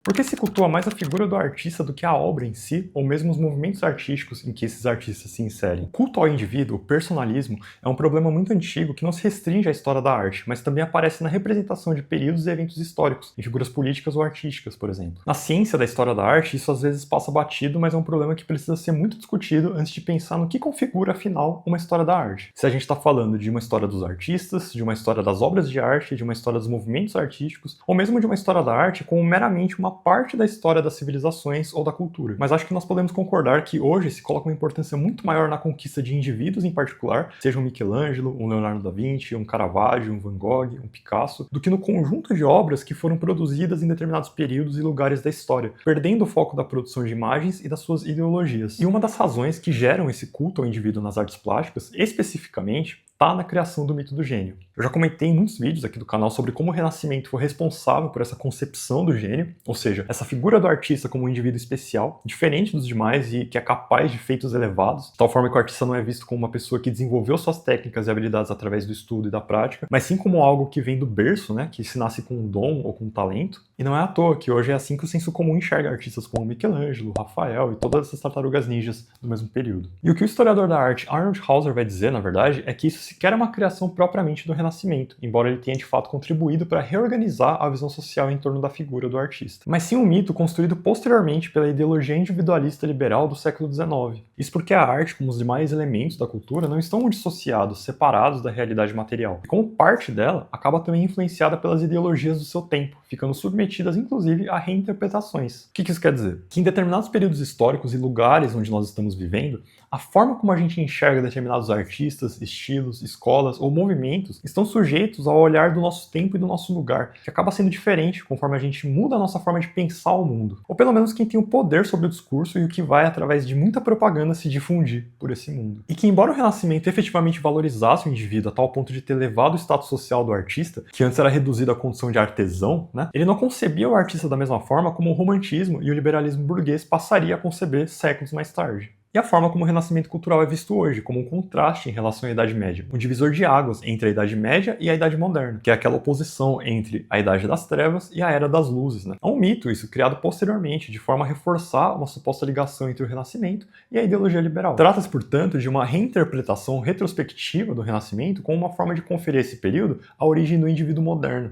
Por que se cultua mais a figura do artista do que a obra em si, ou mesmo os movimentos artísticos em que esses artistas se inserem? O culto ao indivíduo, o personalismo, é um problema muito antigo que não se restringe à história da arte, mas também aparece na representação de períodos e eventos históricos, em figuras políticas ou artísticas, por exemplo. Na ciência da história da arte, isso às vezes passa batido, mas é um problema que precisa ser muito discutido antes de pensar no que configura, afinal, uma história da arte. Se a gente está falando de uma história dos artistas, de uma história das obras de arte, de uma história dos movimentos artísticos, ou mesmo de uma história da arte como meramente uma parte da história das civilizações ou da cultura. Mas acho que nós podemos concordar que hoje se coloca uma importância muito maior na conquista de indivíduos em particular, seja um Michelangelo, um Leonardo da Vinci, um Caravaggio, um Van Gogh, um Picasso, do que no conjunto de obras que foram produzidas em determinados períodos e lugares da história, perdendo o foco da produção de imagens e das suas ideologias. E uma das razões que geram esse culto ao indivíduo nas artes plásticas, especificamente, está na criação do mito do gênio. Eu já comentei em muitos vídeos aqui do canal sobre como o Renascimento foi responsável por essa concepção do gênio, ou seja, essa figura do artista como um indivíduo especial, diferente dos demais e que é capaz de feitos elevados, de tal forma que o artista não é visto como uma pessoa que desenvolveu suas técnicas e habilidades através do estudo e da prática, mas sim como algo que vem do berço, né, que se nasce com um dom ou com um talento. E não é à toa que hoje é assim que o senso comum enxerga artistas como Michelangelo, Rafael e todas essas tartarugas ninjas do mesmo período. E o que o historiador da arte Arnold Hauser vai dizer, na verdade, é que isso sequer é uma criação propriamente do Renascimento, embora ele tenha de fato contribuído para reorganizar a visão social em torno da figura do artista. Mas sim um mito construído posteriormente pela ideologia individualista liberal do século XIX. Isso porque a arte, como os demais elementos da cultura, não estão dissociados, separados da realidade material. E como parte dela, acaba também influenciada pelas ideologias do seu tempo, ficando submetidas inclusive a reinterpretações. O que isso quer dizer? Que em determinados períodos históricos e lugares onde nós estamos vivendo, a forma como a gente enxerga determinados artistas, estilos, escolas ou movimentos estão sujeitos ao olhar do nosso tempo e do nosso lugar, que acaba sendo diferente conforme a gente muda a nossa forma de pensar o mundo. Ou pelo menos quem tem o poder sobre o discurso e o que vai, através de muita propaganda, se difundir por esse mundo. E que embora o Renascimento efetivamente valorizasse o indivíduo a tal ponto de ter levado o status social do artista, que antes era reduzido à condição de artesão, né, ele não concebia o artista da mesma forma como o romantismo e o liberalismo burguês passaria a conceber séculos mais tarde. E a forma como o renascimento cultural é visto hoje, como um contraste em relação à Idade Média, um divisor de águas entre a Idade Média e a Idade Moderna, que é aquela oposição entre a Idade das Trevas e a Era das Luzes, né? É um mito isso, criado posteriormente, de forma a reforçar uma suposta ligação entre o Renascimento e a ideologia liberal. Trata-se, portanto, de uma reinterpretação retrospectiva do Renascimento como uma forma de conferir a esse período a origem do indivíduo moderno,